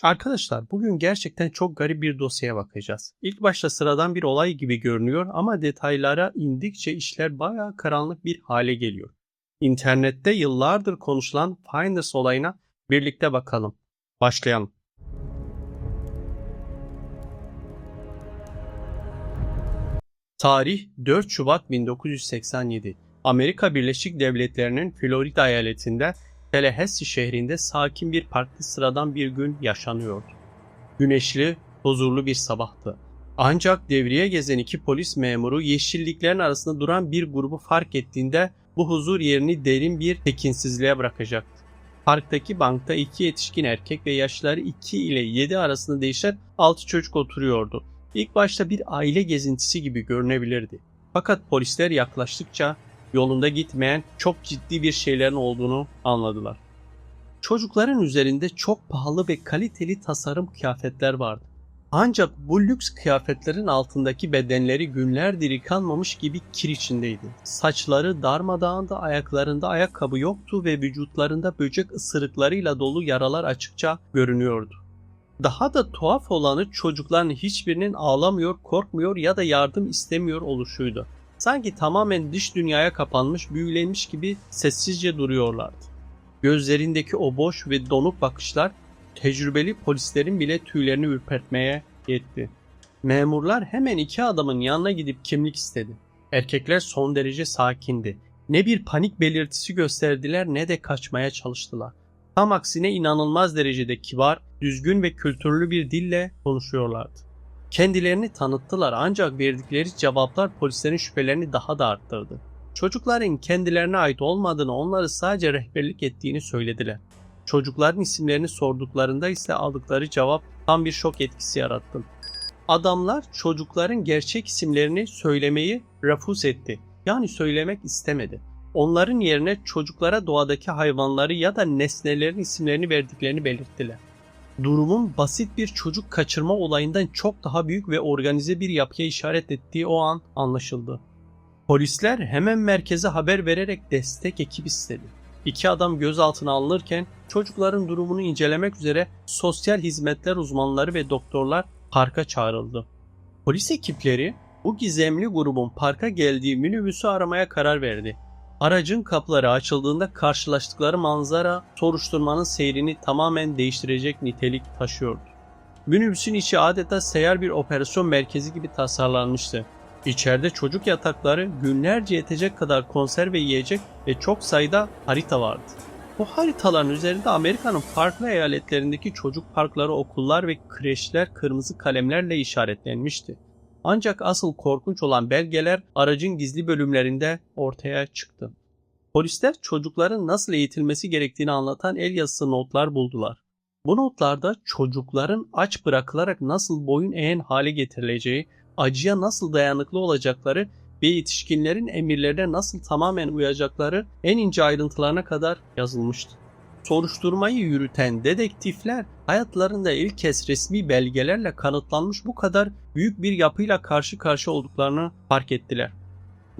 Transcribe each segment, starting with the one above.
Arkadaşlar bugün gerçekten çok garip bir dosyaya bakacağız. İlk başta sıradan bir olay gibi görünüyor ama detaylara indikçe işler bayağı karanlık bir hale geliyor. İnternette yıllardır konuşulan Finders olayına birlikte bakalım. Başlayalım. Tarih 4 Şubat 1987. Amerika Birleşik Devletleri'nin Florida eyaletinde Tallahassee şehrinde sakin bir parkta sıradan bir gün yaşanıyordu. Güneşli, huzurlu bir sabahtı. Ancak devriye gezen iki polis memuru yeşilliklerin arasında duran bir grubu fark ettiğinde bu huzur yerini derin bir tekinsizliğe bırakacaktı. Parktaki bankta iki yetişkin erkek ve yaşları 2 ile 7 arasında değişen 6 çocuk oturuyordu. İlk başta bir aile gezintisi gibi görünebilirdi. Fakat polisler yaklaştıkça yolunda gitmeyen çok ciddi bir şeylerin olduğunu anladılar. Çocukların üzerinde çok pahalı ve kaliteli tasarım kıyafetler vardı. Ancak bu lüks kıyafetlerin altındaki bedenleri günlerdir yıkanmamış gibi kir içindeydi. Saçları darmadağındı, ayaklarında ayakkabı yoktu ve vücutlarında böcek ısırıklarıyla dolu yaralar açıkça görünüyordu. Daha da tuhaf olanı çocukların hiçbirinin ağlamıyor, korkmuyor ya da yardım istemiyor oluşuydu. Sanki tamamen dış dünyaya kapanmış, büyülenmiş gibi sessizce duruyorlardı. Gözlerindeki o boş ve donuk bakışlar tecrübeli polislerin bile tüylerini ürpertmeye yetti. Memurlar hemen iki adamın yanına gidip kimlik istedi. Erkekler son derece sakindi. Ne bir panik belirtisi gösterdiler ne de kaçmaya çalıştılar. Tam aksine inanılmaz derecede kibar, düzgün ve kültürlü bir dille konuşuyorlardı. Kendilerini tanıttılar ancak verdikleri cevaplar polislerin şüphelerini daha da arttırdı. Çocukların kendilerine ait olmadığını, onları sadece rehberlik ettiğini söylediler. Çocukların isimlerini sorduklarında ise aldıkları cevap tam bir şok etkisi yarattı. Adamlar çocukların gerçek isimlerini söylemeyi refuz etti. Yani söylemek istemedi. Onların yerine çocuklara doğadaki hayvanları ya da nesnelerin isimlerini verdiklerini belirttiler. Durumun basit bir çocuk kaçırma olayından çok daha büyük ve organize bir yapıya işaret ettiği o an anlaşıldı. Polisler hemen merkeze haber vererek destek ekibi istedi. İki adam gözaltına alınırken çocukların durumunu incelemek üzere sosyal hizmetler uzmanları ve doktorlar parka çağrıldı. Polis ekipleri bu gizemli grubun parka geldiği minibüsü aramaya karar verdi. Aracın kapıları açıldığında karşılaştıkları manzara soruşturmanın seyrini tamamen değiştirecek nitelik taşıyordu. Minibüsün içi adeta seyyar bir operasyon merkezi gibi tasarlanmıştı. İçeride çocuk yatakları, günlerce yetecek kadar konserve yiyecek ve çok sayıda harita vardı. Bu haritaların üzerinde Amerika'nın farklı eyaletlerindeki çocuk parkları, okullar ve kreşler kırmızı kalemlerle işaretlenmişti. Ancak asıl korkunç olan belgeler aracın gizli bölümlerinde ortaya çıktı. Polisler çocukların nasıl eğitilmesi gerektiğini anlatan el yazısı notlar buldular. Bu notlarda çocukların aç bırakılarak nasıl boyun eğen hale getirileceği, acıya nasıl dayanıklı olacakları ve yetişkinlerin emirlerine nasıl tamamen uyacakları en ince ayrıntılarına kadar yazılmıştı. Soruşturmayı yürüten dedektifler hayatlarında ilk kez resmi belgelerle kanıtlanmış bu kadar büyük bir yapıyla karşı karşıya olduklarını fark ettiler.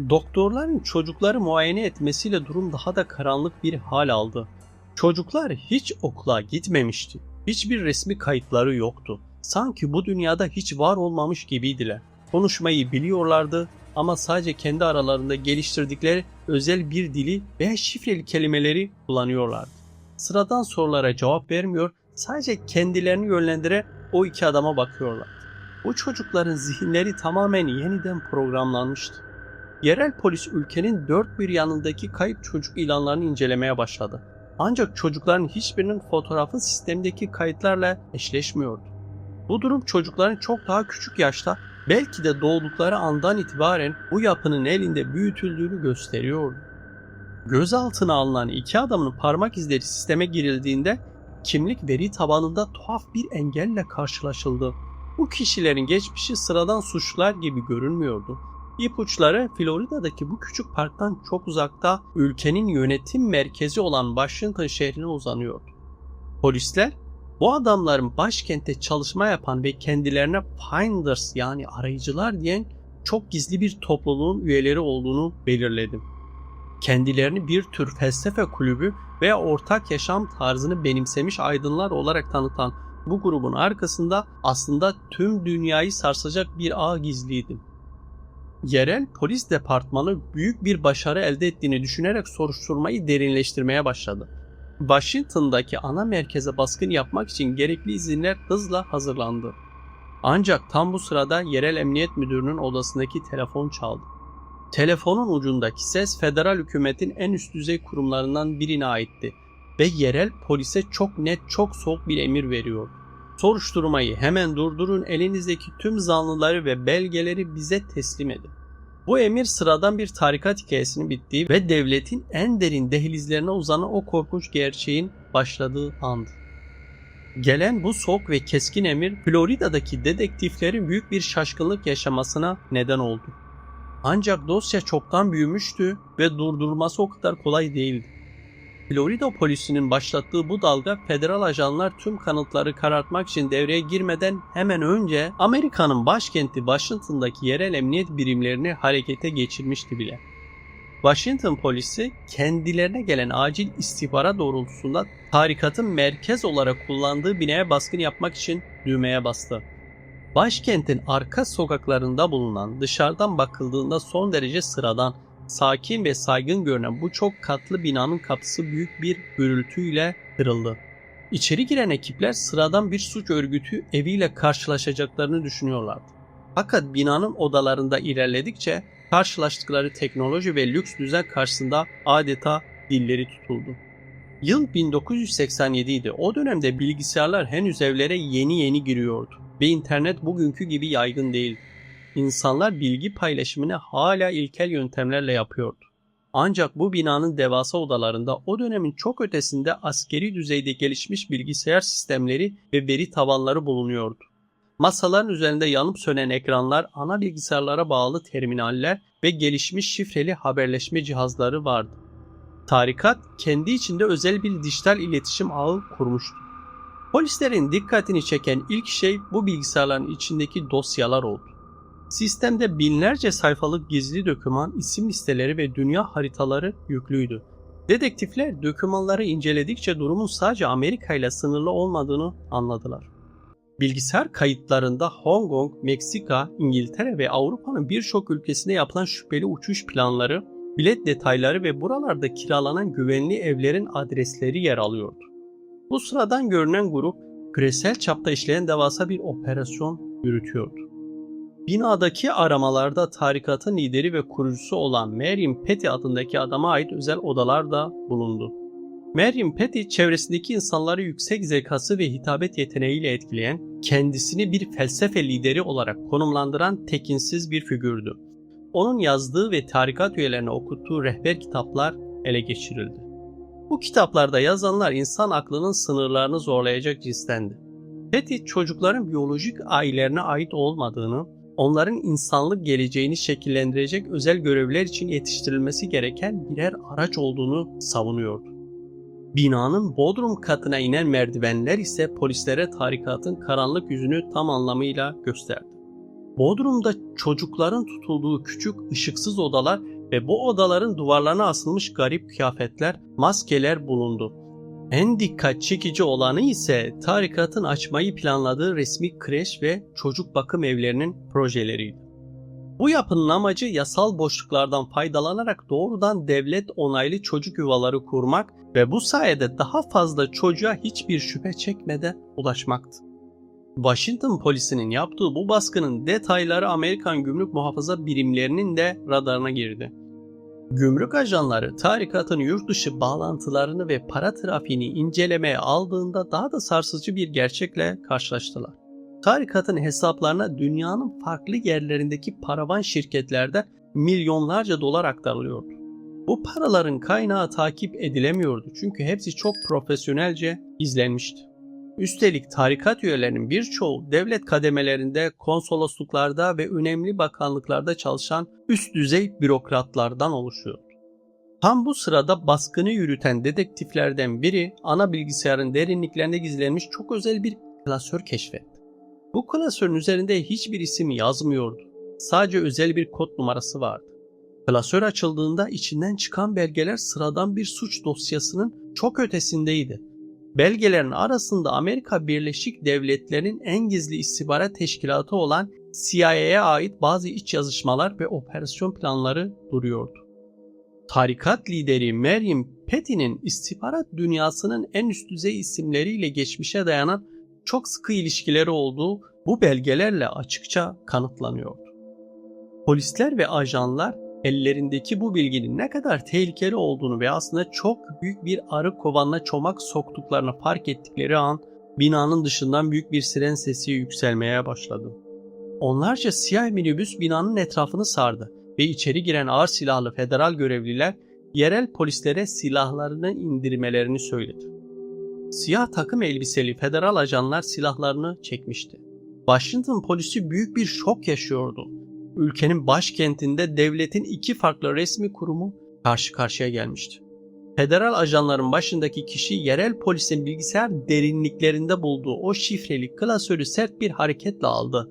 Doktorların çocukları muayene etmesiyle durum daha da karanlık bir hal aldı. Çocuklar hiç okula gitmemişti. Hiçbir resmi kayıtları yoktu. Sanki bu dünyada hiç var olmamış gibiydiler. Konuşmayı biliyorlardı ama sadece kendi aralarında geliştirdikleri özel bir dili veya şifreli kelimeleri kullanıyorlardı. Sıradan sorulara cevap vermiyor, sadece kendilerini yönlendire o iki adama bakıyorlar. Bu çocukların zihinleri tamamen yeniden programlanmıştı. Yerel polis ülkenin dört bir yanındaki kayıp çocuk ilanlarını incelemeye başladı. Ancak çocukların hiçbirinin fotoğrafı sistemdeki kayıtlarla eşleşmiyordu. Bu durum çocukların çok daha küçük yaşta, belki de doğdukları andan itibaren bu yapının elinde büyütüldüğünü gösteriyordu. Gözaltına alınan iki adamın parmak izleri sisteme girildiğinde kimlik veri tabanında tuhaf bir engelle karşılaşıldı. Bu kişilerin geçmişi sıradan suçlular gibi görünmüyordu. İpuçları Florida'daki bu küçük parktan çok uzakta ülkenin yönetim merkezi olan Washington şehrine uzanıyordu. Polisler bu adamların başkentte çalışma yapan ve kendilerine Finders yani arayıcılar diyen çok gizli bir topluluğun üyeleri olduğunu belirledi. Kendilerini bir tür felsefe kulübü veya ortak yaşam tarzını benimsemiş aydınlar olarak tanıtan bu grubun arkasında aslında tüm dünyayı sarsacak bir ağ gizliydi. Yerel polis departmanı büyük bir başarı elde ettiğini düşünerek soruşturmayı derinleştirmeye başladı. Washington'daki ana merkeze baskın yapmak için gerekli izinler hızla hazırlandı. Ancak tam bu sırada yerel emniyet müdürünün odasındaki telefon çaldı. Telefonun ucundaki ses federal hükümetin en üst düzey kurumlarından birine aitti ve yerel polise çok net, çok soğuk bir emir veriyor. Soruşturmayı hemen durdurun, elinizdeki tüm zanlıları ve belgeleri bize teslim edin. Bu emir sıradan bir tarikat hikayesinin bittiği ve devletin en derin dehlizlerine uzanan o korkunç gerçeğin başladığı andı. Gelen bu soğuk ve keskin emir Florida'daki dedektiflerin büyük bir şaşkınlık yaşamasına neden oldu. Ancak dosya çoktan büyümüştü ve durdurulması o kadar kolay değildi. Florida polisinin başlattığı bu dalga federal ajanlar tüm kanıtları karartmak için devreye girmeden hemen önce Amerika'nın başkenti Washington'daki yerel emniyet birimlerini harekete geçirmişti bile. Washington polisi kendilerine gelen acil istihbarat doğrultusunda tarikatın merkez olarak kullandığı binaya baskın yapmak için düğmeye bastı. Başkentin arka sokaklarında bulunan, dışarıdan bakıldığında son derece sıradan, sakin ve saygın görünen bu çok katlı binanın kapısı büyük bir gürültüyle kırıldı. İçeri giren ekipler sıradan bir suç örgütü eviyle karşılaşacaklarını düşünüyorlardı. Fakat binanın odalarında ilerledikçe karşılaştıkları teknoloji ve lüks düzen karşısında adeta dilleri tutuldu. Yıl 1987 idi. O dönemde bilgisayarlar henüz evlere yeni giriyordu ve internet bugünkü gibi yaygın değildi. İnsanlar bilgi paylaşımını hala ilkel yöntemlerle yapıyordu. Ancak bu binanın devasa odalarında o dönemin çok ötesinde askeri düzeyde gelişmiş bilgisayar sistemleri ve veri tabanları bulunuyordu. Masaların üzerinde yanıp sönen ekranlar, ana bilgisayarlara bağlı terminaller ve gelişmiş şifreli haberleşme cihazları vardı. Tarikat kendi içinde özel bir dijital iletişim ağı kurmuştu. Polislerin dikkatini çeken ilk şey bu bilgisayarların içindeki dosyalar oldu. Sistemde binlerce sayfalık gizli doküman, isim listeleri ve dünya haritaları yüklüydü. Dedektifler dokümanları inceledikçe durumun sadece Amerika ile sınırlı olmadığını anladılar. Bilgisayar kayıtlarında Hong Kong, Meksika, İngiltere ve Avrupa'nın birçok ülkesinde yapılan şüpheli uçuş planları, bilet detayları ve buralarda kiralanan güvenli evlerin adresleri yer alıyordu. Bu sıradan görünen grup, küresel çapta işleyen devasa bir operasyon yürütüyordu. Binadaki aramalarda tarikatın lideri ve kurucusu olan Marion Petty adındaki adama ait özel odalar da bulundu. Marion Petty, çevresindeki insanları yüksek zekası ve hitabet yeteneğiyle etkileyen, kendisini bir felsefe lideri olarak konumlandıran tekinsiz bir figürdü. Onun yazdığı ve tarikat üyelerine okuttuğu rehber kitaplar ele geçirildi. Bu kitaplarda yazanlar insan aklının sınırlarını zorlayacak cinstendi. Petty, çocukların biyolojik ailelerine ait olmadığını, onların insanlık geleceğini şekillendirecek özel görevler için yetiştirilmesi gereken birer araç olduğunu savunuyordu. Binanın bodrum katına inen merdivenler ise polislere tarikatın karanlık yüzünü tam anlamıyla gösterdi. Bodrumda çocukların tutulduğu küçük ışıksız odalar ve bu odaların duvarlarına asılmış garip kıyafetler, maskeler bulundu. En dikkat çekici olanı ise tarikatın açmayı planladığı resmi kreş ve çocuk bakım evlerinin projeleriydi. Bu yapının amacı yasal boşluklardan faydalanarak doğrudan devlet onaylı çocuk yuvaları kurmak ve bu sayede daha fazla çocuğa hiçbir şüphe çekmeden ulaşmaktı. Washington polisinin yaptığı bu baskının detayları Amerikan gümrük muhafaza birimlerinin de radarına girdi. Gümrük ajanları tarikatın yurt dışı bağlantılarını ve para trafiğini incelemeye aldığında daha da sarsıcı bir gerçekle karşılaştılar. Tarikatın hesaplarına dünyanın farklı yerlerindeki paravan şirketlerde milyonlarca dolar aktarılıyordu. Bu paraların kaynağı takip edilemiyordu çünkü hepsi çok profesyonelce izlenmişti. Üstelik tarikat üyelerinin birçoğu devlet kademelerinde, konsolosluklarda ve önemli bakanlıklarda çalışan üst düzey bürokratlardan oluşuyor. Tam bu sırada baskını yürüten dedektiflerden biri ana bilgisayarın derinliklerinde gizlenmiş çok özel bir klasör keşfetti. Bu klasörün üzerinde hiçbir isim yazmıyordu. Sadece özel bir kod numarası vardı. Klasör açıldığında içinden çıkan belgeler sıradan bir suç dosyasının çok ötesindeydi. Belgelerin arasında Amerika Birleşik Devletleri'nin en gizli istihbarat teşkilatı olan CIA'ya ait bazı iç yazışmalar ve operasyon planları duruyordu. Tarikat lideri Meryem Petty'nin istihbarat dünyasının en üst düzey isimleriyle geçmişe dayanan çok sıkı ilişkileri olduğu bu belgelerle açıkça kanıtlanıyordu. Polisler ve ajanlar ellerindeki bu bilginin ne kadar tehlikeli olduğunu ve aslında çok büyük bir arı kovanına çomak soktuklarını fark ettikleri an binanın dışından büyük bir siren sesi yükselmeye başladı. Onlarca siyah minibüs binanın etrafını sardı ve içeri giren ağır silahlı federal görevliler yerel polislere silahlarını indirmelerini söyledi. Siyah takım elbiseli federal ajanlar silahlarını çekmişti. Washington polisi büyük bir şok yaşıyordu. Ülkenin başkentinde devletin iki farklı resmi kurumu karşı karşıya gelmişti. Federal ajanların başındaki kişi yerel polisin bilgisayar derinliklerinde bulduğu o şifreli klasörü sert bir hareketle aldı.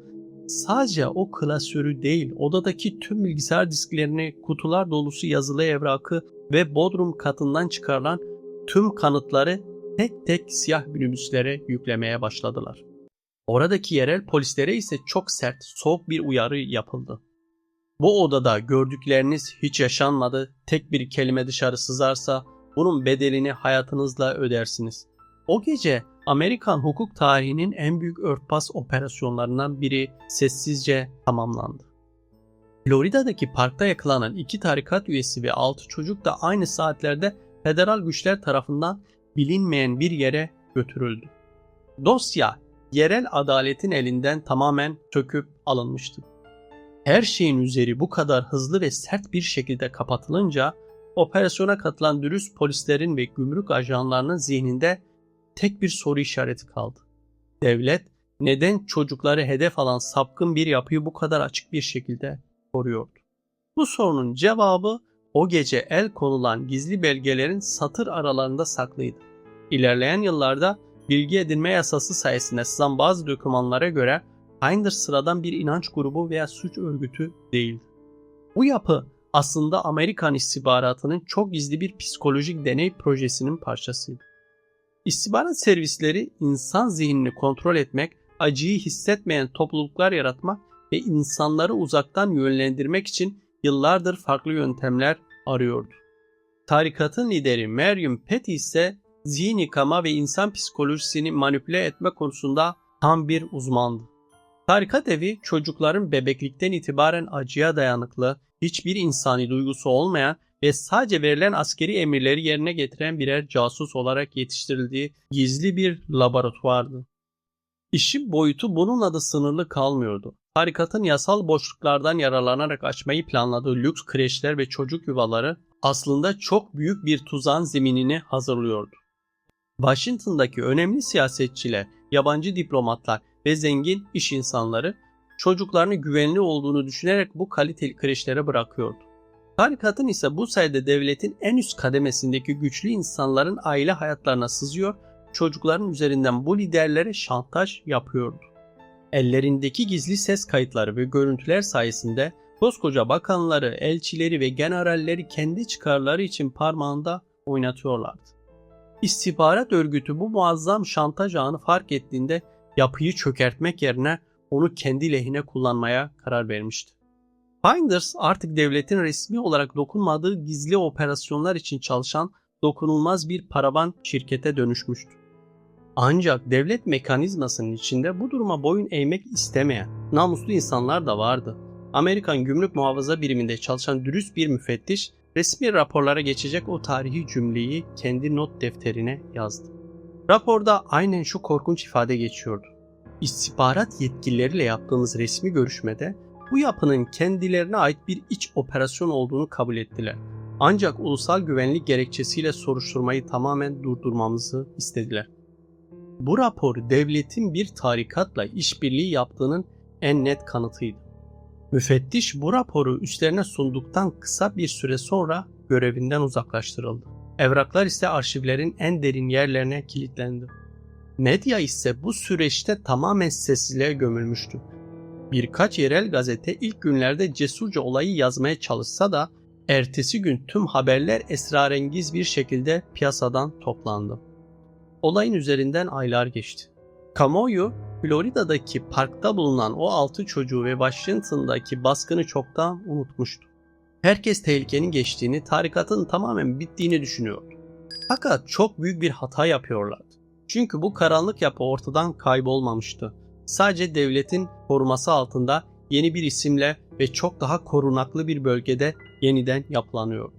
Sadece o klasörü değil, odadaki tüm bilgisayar disklerini, kutular dolusu yazılı evrakı ve bodrum katından çıkarılan tüm kanıtları tek tek siyah minibüslere yüklemeye başladılar. Oradaki yerel polislere ise çok sert, soğuk bir uyarı yapıldı. Bu odada gördükleriniz hiç yaşanmadı, tek bir kelime dışarı sızarsa bunun bedelini hayatınızla ödersiniz. O gece Amerikan hukuk tarihinin en büyük örtbas operasyonlarından biri sessizce tamamlandı. Florida'daki parkta yakalanan 2 tarikat üyesi ve 6 çocuk da aynı saatlerde federal güçler tarafından bilinmeyen bir yere götürüldü. Dosya yerel adaletin elinden tamamen söküp alınmıştı. Her şeyin üzeri bu kadar hızlı ve sert bir şekilde kapatılınca operasyona katılan dürüst polislerin ve gümrük ajanlarının zihninde tek bir soru işareti kaldı. Devlet neden çocukları hedef alan sapkın bir yapıyı bu kadar açık bir şekilde koruyordu? Bu sorunun cevabı o gece el konulan gizli belgelerin satır aralarında saklıydı. İlerleyen yıllarda bilgi edinme yasası sayesinde sızan bazı dokümanlara göre Finder sıradan bir inanç grubu veya suç örgütü değildi. Bu yapı aslında Amerikan istihbaratının çok gizli bir psikolojik deney projesinin parçasıydı. İstihbarat servisleri insan zihnini kontrol etmek, acıyı hissetmeyen topluluklar yaratmak ve insanları uzaktan yönlendirmek için yıllardır farklı yöntemler arıyordu. Tarikatın lideri Meryem Petty ise zihin yıkama ve insan psikolojisini manipüle etme konusunda tam bir uzmandı. Tarikat evi çocukların bebeklikten itibaren acıya dayanıklı, hiçbir insani duygusu olmayan ve sadece verilen askeri emirleri yerine getiren birer casus olarak yetiştirildiği gizli bir laboratuvardı. İşin boyutu bununla da sınırlı kalmıyordu. Tarikatın yasal boşluklardan yararlanarak açmayı planladığı lüks kreşler ve çocuk yuvaları aslında çok büyük bir tuzağın zeminini hazırlıyordu. Washington'daki önemli siyasetçiler, yabancı diplomatlar ve zengin iş insanları çocuklarını güvenli olduğunu düşünerek bu kaliteli kreşlere bırakıyordu. Tarikatın ise bu sayede devletin en üst kademesindeki güçlü insanların aile hayatlarına sızıyor, çocukların üzerinden bu liderlere şantaj yapıyordu. Ellerindeki gizli ses kayıtları ve görüntüler sayesinde koskoca bakanları, elçileri ve generalleri kendi çıkarları için parmağında oynatıyorlardı. İstihbarat örgütü bu muazzam şantaj ağını fark ettiğinde yapıyı çökertmek yerine onu kendi lehine kullanmaya karar vermişti. Finders artık devletin resmi olarak dokunmadığı gizli operasyonlar için çalışan dokunulmaz bir paravan şirkete dönüşmüştü. Ancak devlet mekanizmasının içinde bu duruma boyun eğmek istemeyen namuslu insanlar da vardı. Amerikan Gümrük Muhafaza Biriminde çalışan dürüst bir müfettiş resmi raporlara geçecek o tarihi cümleyi kendi not defterine yazdı. Raporda aynen şu korkunç ifade geçiyordu. İstihbarat yetkilileriyle yaptığımız resmi görüşmede bu yapının kendilerine ait bir iç operasyon olduğunu kabul ettiler. Ancak ulusal güvenlik gerekçesiyle soruşturmayı tamamen durdurmamızı istediler. Bu rapor devletin bir tarikatla işbirliği yaptığının en net kanıtıydı. Müfettiş bu raporu üstlerine sunduktan kısa bir süre sonra görevinden uzaklaştırıldı. Evraklar ise arşivlerin en derin yerlerine kilitlendi. Medya ise bu süreçte tamamen sessizliğe gömülmüştü. Birkaç yerel gazete ilk günlerde cesurca olayı yazmaya çalışsa da ertesi gün tüm haberler esrarengiz bir şekilde piyasadan toplandı. Olayın üzerinden aylar geçti. Kamuoyu, Florida'daki parkta bulunan o 6 çocuğu ve Washington'daki baskını çoktan unutmuştu. Herkes tehlikenin geçtiğini, tarikatın tamamen bittiğini düşünüyordu. Fakat çok büyük bir hata yapıyorlardı. Çünkü bu karanlık yapı ortadan kaybolmamıştı. Sadece devletin koruması altında yeni bir isimle ve çok daha korunaklı bir bölgede yeniden yapılanıyordu.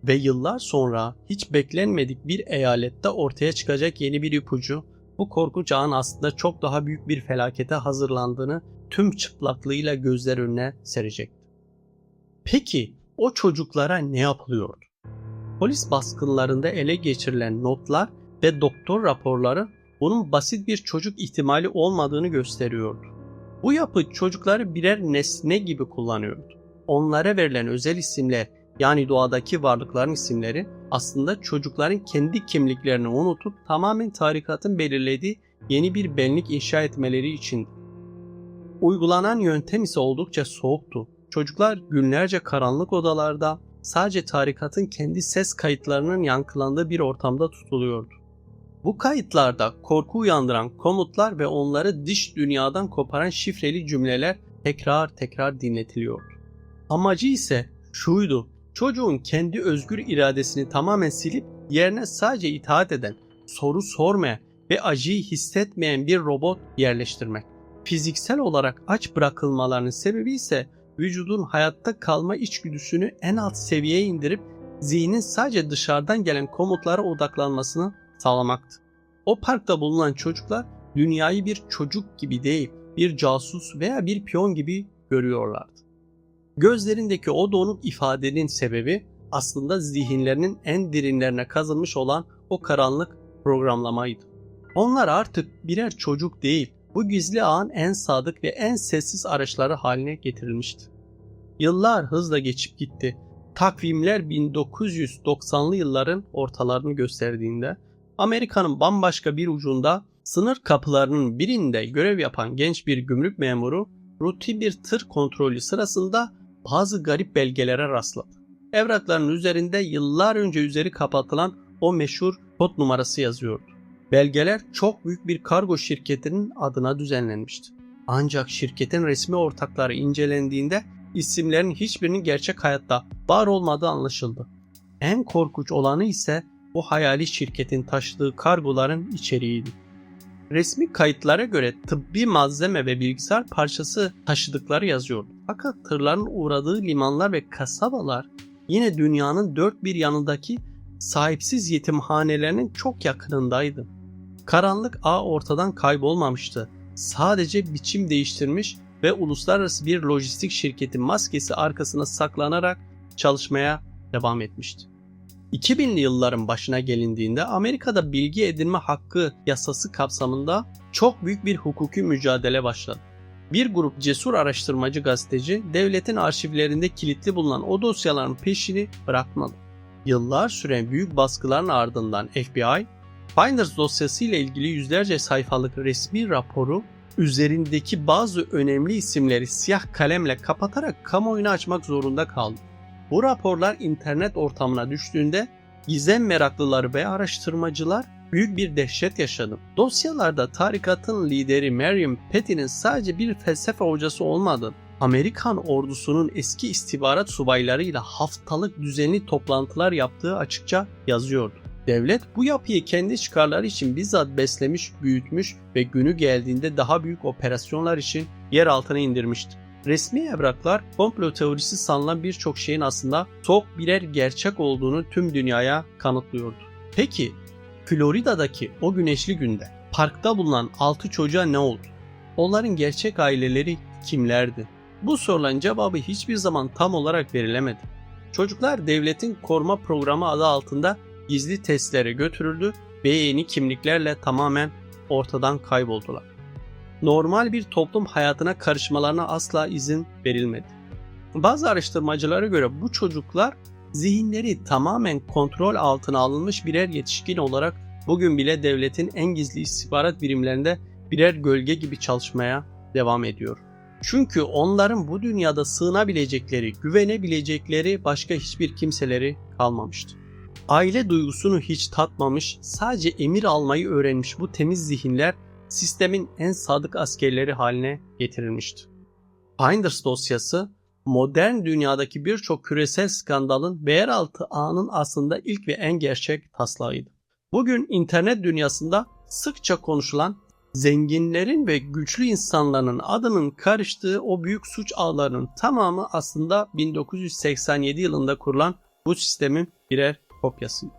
Ve yıllar sonra hiç beklenmedik bir eyalette ortaya çıkacak yeni bir ipucu, bu korkunç ağın aslında çok daha büyük bir felakete hazırlandığını tüm çıplaklığıyla gözler önüne serecekti. Peki o çocuklara ne yapılıyordu? Polis baskınlarında ele geçirilen notlar ve doktor raporları bunun basit bir çocuk ihtimali olmadığını gösteriyordu. Bu yapı çocukları birer nesne gibi kullanıyordu. Onlara verilen özel isimler, yani doğadaki varlıkların isimleri, aslında çocukların kendi kimliklerini unutup tamamen tarikatın belirlediği yeni bir benlik inşa etmeleri içindi. Uygulanan yöntem ise oldukça soğuktu. Çocuklar günlerce karanlık odalarda, sadece tarikatın kendi ses kayıtlarının yankılandığı bir ortamda tutuluyordu. Bu kayıtlarda korku uyandıran komutlar ve onları dış dünyadan koparan şifreli cümleler tekrar tekrar dinletiliyordu. Amacı ise şuydu: çocuğun kendi özgür iradesini tamamen silip yerine sadece itaat eden, soru sormayan ve acıyı hissetmeyen bir robot yerleştirmek. Fiziksel olarak aç bırakılmalarının sebebi ise vücudun hayatta kalma içgüdüsünü en alt seviyeye indirip zihnin sadece dışarıdan gelen komutlara odaklanmasını sağlamaktı. O parkta bulunan çocuklar dünyayı bir çocuk gibi değil, bir casus veya bir piyon gibi görüyorlardı. Gözlerindeki o donuk ifadenin sebebi aslında zihinlerinin en derinlerine kazınmış olan o karanlık programlamaydı. Onlar artık birer çocuk değil, bu gizli ağın en sadık ve en sessiz araçları haline getirilmişti. Yıllar hızla geçip gitti. Takvimler 1990'lı yılların ortalarını gösterdiğinde Amerika'nın bambaşka bir ucunda, sınır kapılarının birinde görev yapan genç bir gümrük memuru rutin bir tır kontrolü sırasında bazı garip belgelere rastladı. Evrakların üzerinde yıllar önce üzeri kapatılan o meşhur kod numarası yazıyordu. Belgeler çok büyük bir kargo şirketinin adına düzenlenmişti. Ancak şirketin resmi ortakları incelendiğinde isimlerin hiçbirinin gerçek hayatta var olmadığı anlaşıldı. En korkunç olanı ise bu hayali şirketin taşıdığı kargoların içeriğiydi. Resmi kayıtlara göre tıbbi malzeme ve bilgisayar parçası taşıdıkları yazıyordu. Fakat tırların uğradığı limanlar ve kasabalar yine dünyanın dört bir yanındaki sahipsiz yetimhanelerinin çok yakınındaydı. Karanlık ağ ortadan kaybolmamıştı. Sadece biçim değiştirmiş ve uluslararası bir lojistik şirketin maskesi arkasına saklanarak çalışmaya devam etmişti. 2000'li yılların başına gelindiğinde Amerika'da bilgi edinme hakkı yasası kapsamında çok büyük bir hukuki mücadele başladı. Bir grup cesur araştırmacı gazeteci devletin arşivlerinde kilitli bulunan o dosyaların peşini bırakmadı. Yıllar süren büyük baskıların ardından FBI, Finders dosyası ile ilgili yüzlerce sayfalık resmi raporu üzerindeki bazı önemli isimleri siyah kalemle kapatarak kamuoyuna açmak zorunda kaldı. Bu raporlar internet ortamına düştüğünde gizem meraklıları ve araştırmacılar büyük bir dehşet yaşadı. Dosyalarda tarikatın lideri Marion Petty'nin sadece bir felsefe hocası olmadığı, Amerikan ordusunun eski istihbarat subaylarıyla haftalık düzenli toplantılar yaptığı açıkça yazıyordu. Devlet bu yapıyı kendi çıkarları için bizzat beslemiş, büyütmüş ve günü geldiğinde daha büyük operasyonlar için yer altına indirmişti. Resmi evraklar komplo teorisi sanılan birçok şeyin aslında soğuk birer gerçek olduğunu tüm dünyaya kanıtlıyordu. Peki Florida'daki o güneşli günde parkta bulunan 6 çocuğa ne oldu? Onların gerçek aileleri kimlerdi? Bu soruların cevabı hiçbir zaman tam olarak verilemedi. Çocuklar devletin koruma programı adı altında gizli testlere götürüldü ve yeni kimliklerle tamamen ortadan kayboldular. Normal bir toplum hayatına karışmalarına asla izin verilmedi. Bazı araştırmacılara göre bu çocuklar zihinleri tamamen kontrol altına alınmış birer yetişkin olarak bugün bile devletin en gizli istihbarat birimlerinde birer gölge gibi çalışmaya devam ediyor. Çünkü onların bu dünyada sığınabilecekleri, güvenebilecekleri başka hiçbir kimseleri kalmamıştı. Aile duygusunu hiç tatmamış, sadece emir almayı öğrenmiş bu temiz zihinler sistemin en sadık askerleri haline getirilmişti. Finders dosyası, modern dünyadaki birçok küresel skandalın ve yeraltı ağının aslında ilk ve en gerçek taslağıydı. Bugün internet dünyasında sıkça konuşulan, zenginlerin ve güçlü insanların adının karıştığı o büyük suç ağlarının tamamı aslında 1987 yılında kurulan bu sistemin birer kopyasıydı.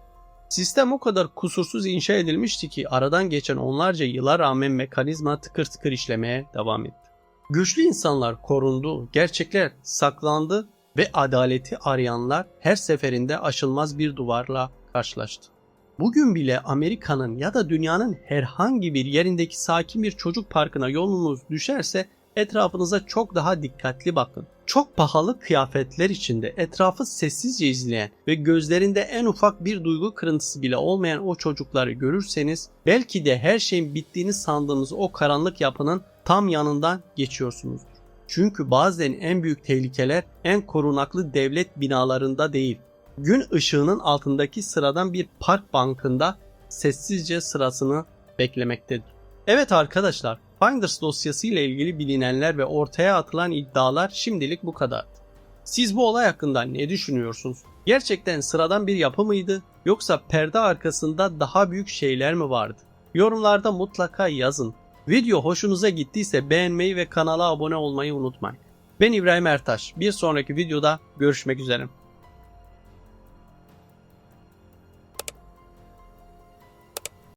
Sistem o kadar kusursuz inşa edilmişti ki aradan geçen onlarca yıla rağmen mekanizma tıkır tıkır işlemeye devam etti. Güçlü insanlar korundu, gerçekler saklandı ve adaleti arayanlar her seferinde aşılmaz bir duvarla karşılaştı. Bugün bile Amerika'nın ya da dünyanın herhangi bir yerindeki sakin bir çocuk parkına yolunuz düşerse etrafınıza çok daha dikkatli bakın. Çok pahalı kıyafetler içinde etrafı sessizce izleyen ve gözlerinde en ufak bir duygu kırıntısı bile olmayan o çocukları görürseniz belki de her şeyin bittiğini sandığınız o karanlık yapının tam yanından geçiyorsunuzdur. Çünkü bazen en büyük tehlikeler en korunaklı devlet binalarında değil, gün ışığının altındaki sıradan bir park bankında sessizce sırasını beklemektedir. Evet arkadaşlar, Finders dosyası ile ilgili bilinenler ve ortaya atılan iddialar şimdilik bu kadar. Siz bu olay hakkında ne düşünüyorsunuz? Gerçekten sıradan bir yapı mıydı, yoksa perde arkasında daha büyük şeyler mi vardı? Yorumlarda mutlaka yazın. Video hoşunuza gittiyse beğenmeyi ve kanala abone olmayı unutmayın. Ben İbrahim Ertaş. Bir sonraki videoda görüşmek üzere.